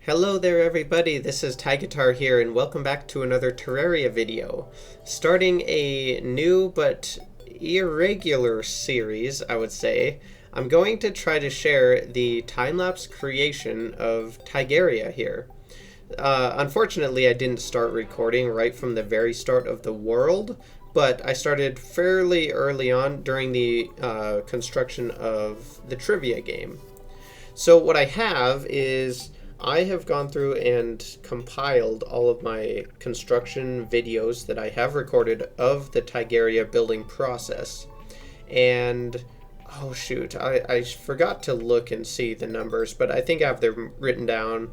Hello there everybody, this is Tigitar here and welcome back to another Terraria video. Starting a new but irregular series, I would say. I'm going to try to share the time-lapse creation of Tigaria here. Unfortunately, I didn't start recording right from the very start of the world, but I started fairly early on during the construction of the trivia game. So what I have is I have gone through and compiled all of my construction videos that I have recorded of the Tigaria building process. And, oh shoot, I forgot to look and see the numbers, but I think I have them written down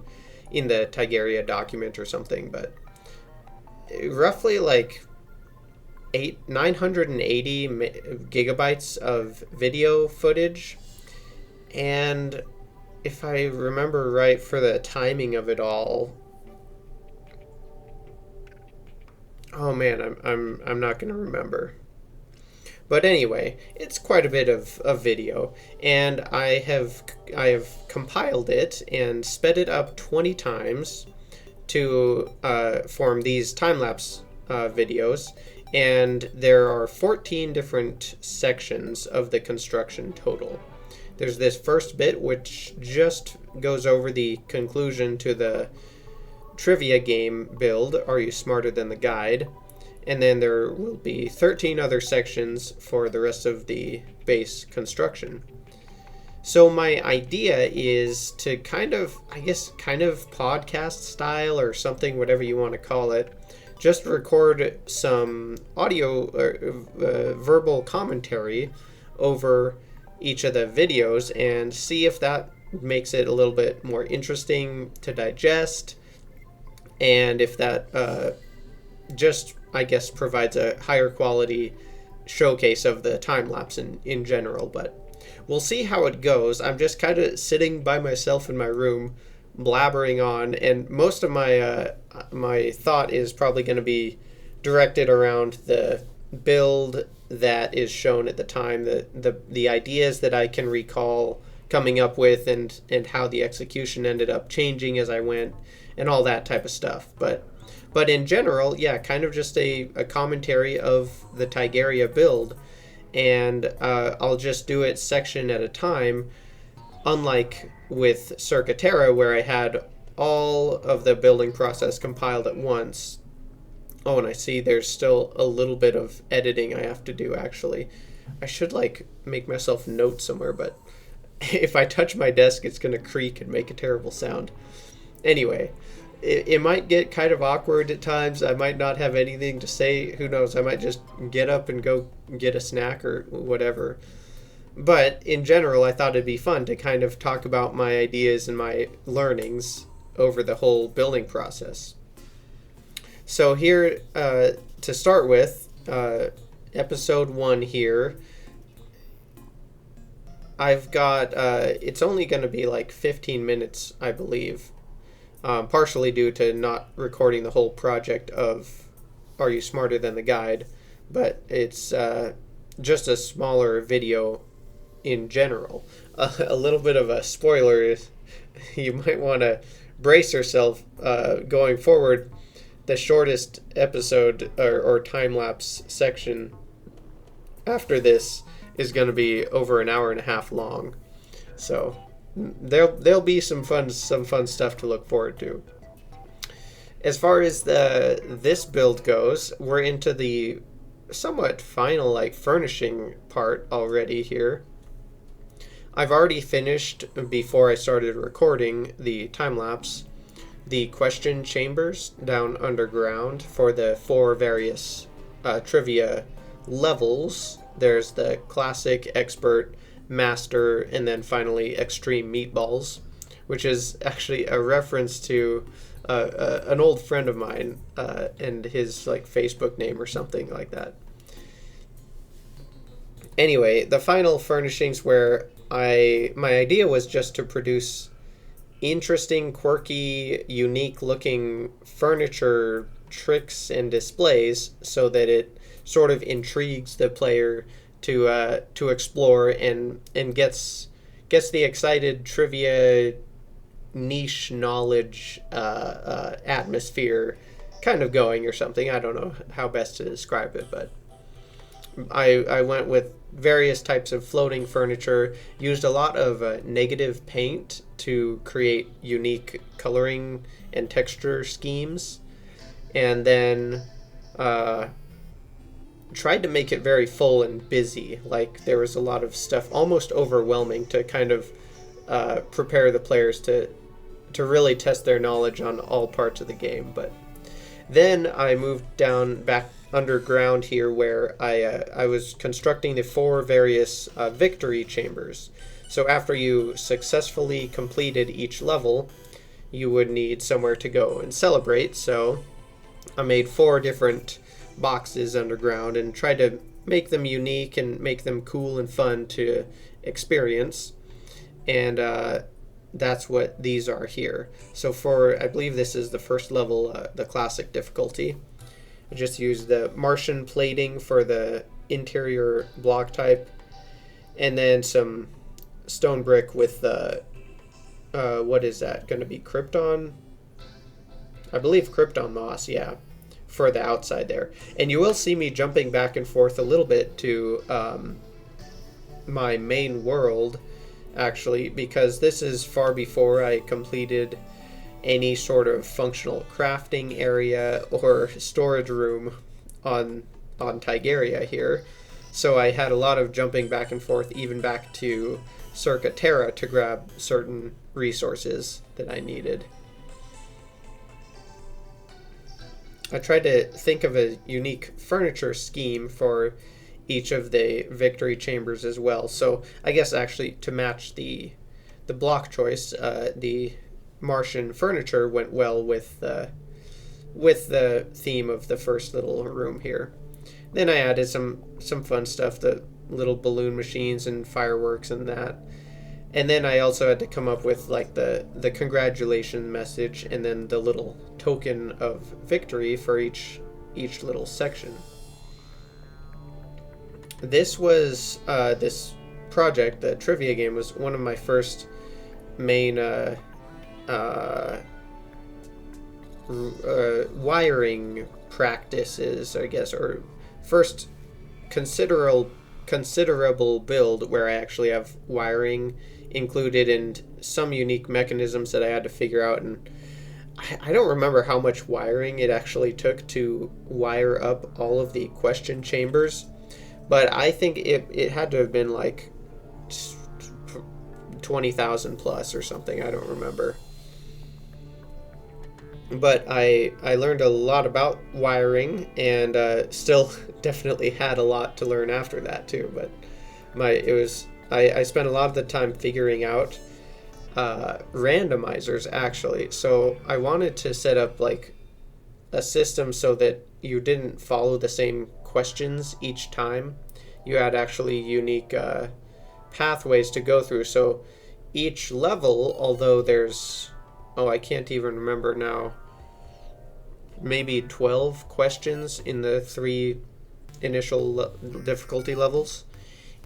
in the Tigaria document or something, but roughly like 980 gigabytes of video footage. And if I remember right for the timing of it all, oh man, I'm not gonna remember. But anyway, it's quite a bit of video, and I have compiled it and sped it up 20 times to form these time-lapse videos, and there are 14 different sections of the construction total. There's this first bit which just goes over the conclusion to the trivia game build, Are You Smarter Than the Guide? And then there will be 13 other sections for the rest of the base construction. So my idea is to kind of podcast style or something, whatever you want to call it, just record some audio or verbal commentary over each of the videos and see if that makes it a little bit more interesting to digest, and if that just, I guess, provides a higher quality showcase of the time-lapse in general. But we'll see how it goes. I'm just kind of sitting by myself in my room blabbering on, and most of my my thought is probably going to be directed around the build that is shown at the time, the ideas that I can recall coming up with, and how the execution ended up changing as I went, and all that type of stuff. But in general, yeah, kind of just a commentary of the Tigaria build, and I'll just do it section at a time, unlike with Circuit Terra, where I had all of the building process compiled at once. Oh, and I see there's still a little bit of editing I have to do, actually. I should, make myself note somewhere, but if I touch my desk, it's going to creak and make a terrible sound. Anyway, it might get kind of awkward at times. I might not have anything to say. Who knows? I might just get up and go get a snack or whatever. But in general, I thought it'd be fun to kind of talk about my ideas and my learnings over the whole building process. So here, to start with, episode 1 here, I've got, it's only going to be like 15 minutes, I believe, partially due to not recording the whole project of Are You Smarter Than the Guide, but it's just a smaller video in general. A little bit of a spoiler is you might want to brace yourself going forward. The shortest episode or time-lapse section after this is going to be over an hour and a half long. So there'll be some fun stuff to look forward to. As far as this build goes, we're into the somewhat final furnishing part already here. I've already finished, before I started recording the time-lapse, the question chambers down underground for the 4 various trivia levels. There's the classic, expert, master, and then finally extreme meatballs, which is actually a reference to an old friend of mine and his Facebook name or something like that. Anyway, the final furnishings, where my idea was just to produce interesting, quirky, unique looking furniture tricks and displays so that it sort of intrigues the player to explore and gets the excited trivia niche knowledge atmosphere kind of going or something. I don't know how best to describe it, but I went with various types of floating furniture, used a lot of negative paint to create unique coloring and texture schemes, and then tried to make it very full and busy. Like there was a lot of stuff, almost overwhelming, to kind of prepare the players to really test their knowledge on all parts of the game. But then I moved down back underground here, where I was constructing the 4 various victory chambers. So after you successfully completed each level, you would need somewhere to go and celebrate. So I made 4 different boxes underground and tried to make them unique and make them cool and fun to experience. And that's what these are here. So for, I believe this is the first level, the classic difficulty. I just used the Martian plating for the interior block type, and then some stone brick with the, what is that going to be, Krypton? I believe Krypton moss, yeah, for the outside there. And you will see me jumping back and forth a little bit to my main world, actually, because this is far before I completed any sort of functional crafting area or storage room on Tigaria here. So I had a lot of jumping back and forth, even back to Circa Terra, to grab certain resources that I needed. I tried to think of a unique furniture scheme for each of the victory chambers as well. So I guess actually to match the block choice, the Martian furniture went well with the theme of the first little room here. Then I added some fun stuff, the little balloon machines and fireworks and that. And then I also had to come up with like the congratulation message and then the little token of victory for each little section. This was this project, the trivia game, was one of my first main wiring practices, I guess, or first considerable build where I actually have wiring included and some unique mechanisms that I had to figure out. And I don't remember how much wiring it actually took to wire up all of the question chambers, but I think it had to have been like 20,000 plus or something. I don't remember. But I learned a lot about wiring, and still definitely had a lot to learn after that too. But I spent a lot of the time figuring out randomizers, actually. So I wanted to set up like a system so that you didn't follow the same questions each time. You had actually unique pathways to go through. So each level, although there's, I can't even remember now, maybe 12 questions in the 3 initial difficulty levels.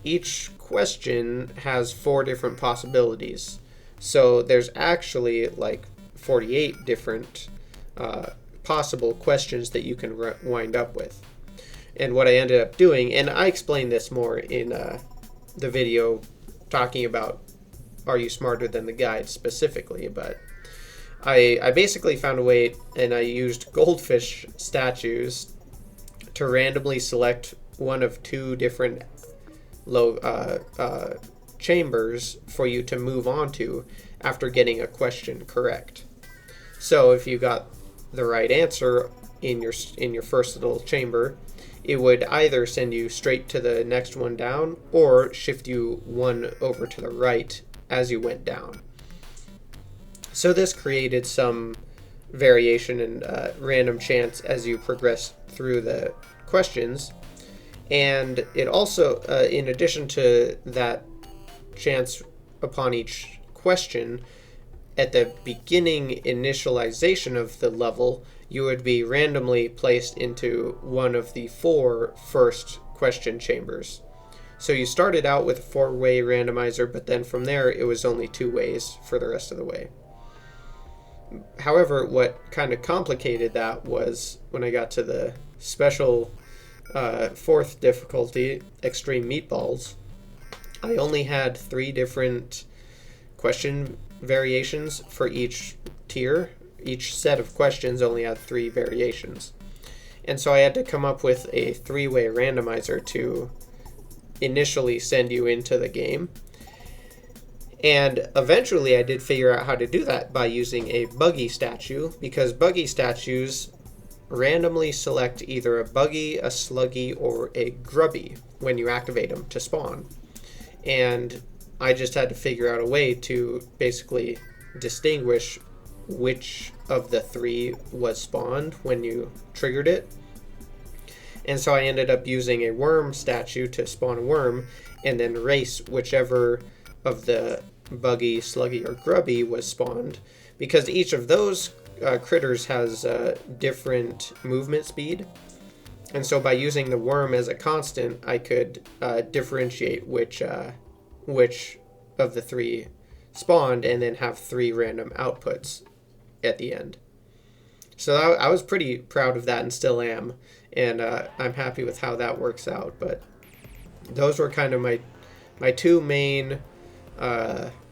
Each question has 4 different possibilities. So there's actually like 48 different possible questions that you can wind up with. And what I ended up doing, and I explained this more in the video talking about Are You Smarter Than the Guide specifically, but I basically found a way, and I used goldfish statues to randomly select one of 2 different chambers for you to move on to after getting a question correct. So if you got the right answer in your first little chamber, it would either send you straight to the next one down or shift you one over to the right as you went down. So this created some variation and random chance as you progress through the questions. And it also, in addition to that chance upon each question, at the beginning initialization of the level, you would be randomly placed into one of the 4 first question chambers. So you started out with a 4-way randomizer, but then from there it was only 2 ways for the rest of the way. However, what kind of complicated that was when I got to the special fourth difficulty, extreme meatballs. I only had 3 different question variations for each tier. Each set of questions only had 3 variations. And so I had to come up with a 3-way randomizer to initially send you into the game. And eventually I did figure out how to do that by using a buggy statue, because buggy statues randomly select either a buggy, a sluggy, or a grubby when you activate them to spawn. And I just had to figure out a way to basically distinguish which of the 3 was spawned when you triggered it. And so I ended up using a worm statue to spawn a worm, and then race whichever of the buggy, sluggy, or grubby was spawned, because each of those critters has different movement speed. And so by using the worm as a constant, I could differentiate which of the 3 spawned, and then have 3 random outputs at the end. So I was pretty proud of that, and still am, and I'm happy with how that works out. But those were kind of my 2 main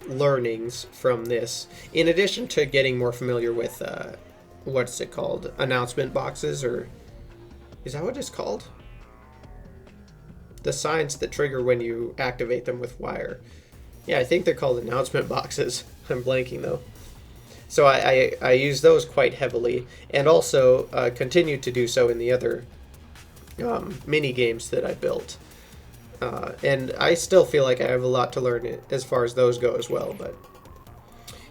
learnings from this, in addition to getting more familiar with what's it called, announcement boxes, or is that what it's called? The signs that trigger when you activate them with wire. Yeah, I think they're called announcement boxes. I'm blanking though. So I use those quite heavily, and also continue to do so in the other mini games that I built. And I still feel like I have a lot to learn as far as those go as well. But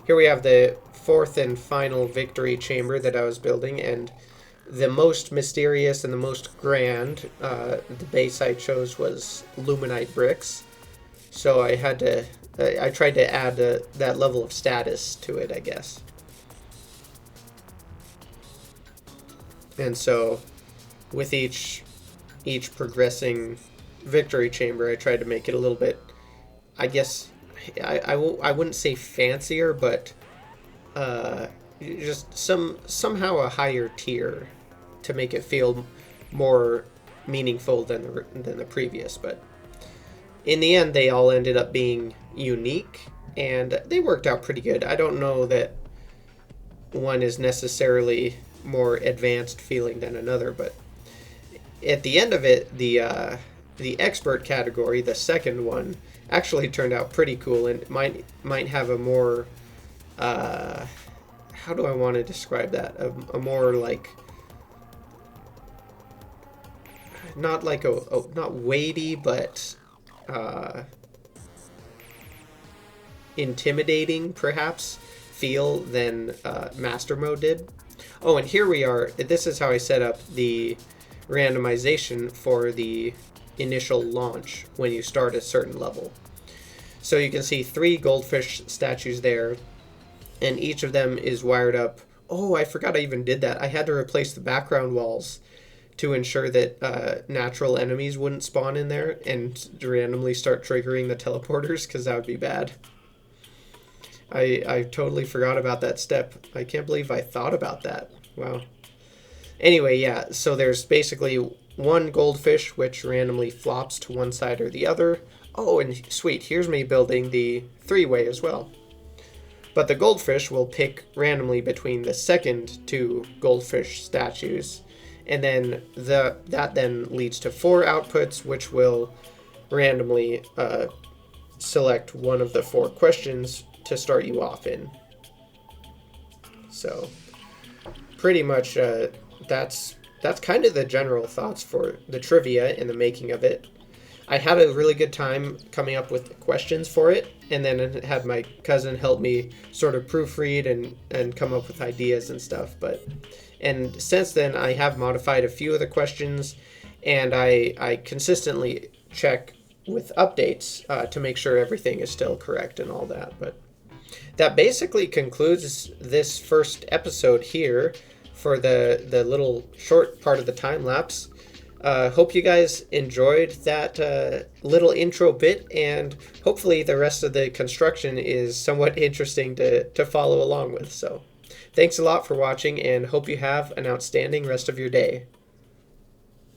here we have the 4th and final victory chamber that I was building, and the most mysterious and the most grand, the base I chose was Luminite bricks. So I tried to add that level of status to it, I guess. And so with each progressing victory chamber, I tried to make it a little bit, I guess, I wouldn't say fancier, but just somehow a higher tier to make it feel more meaningful than the previous. But in the end, they all ended up being unique, and they worked out pretty good. I don't know that one is necessarily more advanced feeling than another, but at the end of it, the expert category, the second one, actually turned out pretty cool, and might have a more how do I want to describe that? A more like, not like not weighty, but intimidating perhaps feel than master mode did. Oh, and here we are. This is how I set up the randomization for the initial launch when you start a certain level. So you can see 3 goldfish statues there, and each of them is wired up. Oh, I forgot I even did that. I had to replace the background walls to ensure that natural enemies wouldn't spawn in there and randomly start triggering the teleporters, because that would be bad. I totally forgot about that step. I can't believe I thought about that. Wow. Anyway, yeah, so there's basically 1 goldfish which randomly flops to one side or the other. Oh, and sweet, here's me building the 3-way as well. But the goldfish will pick randomly between the second 2 goldfish statues, and then that then leads to 4 outputs, which will randomly select one of the 4 questions to start you off in. So pretty much that's kind of the general thoughts for the trivia and the making of it. I had a really good time coming up with questions for it, and then had my cousin help me sort of proofread and come up with ideas and stuff. And since then, I have modified a few of the questions, and I consistently check with updates to make sure everything is still correct and all that. But that basically concludes this first episode here for the little short part of the time lapse. Hope you guys enjoyed that little intro bit, and hopefully the rest of the construction is somewhat interesting to follow along with. So Thanks a lot for watching, and hope you have an outstanding rest of your day.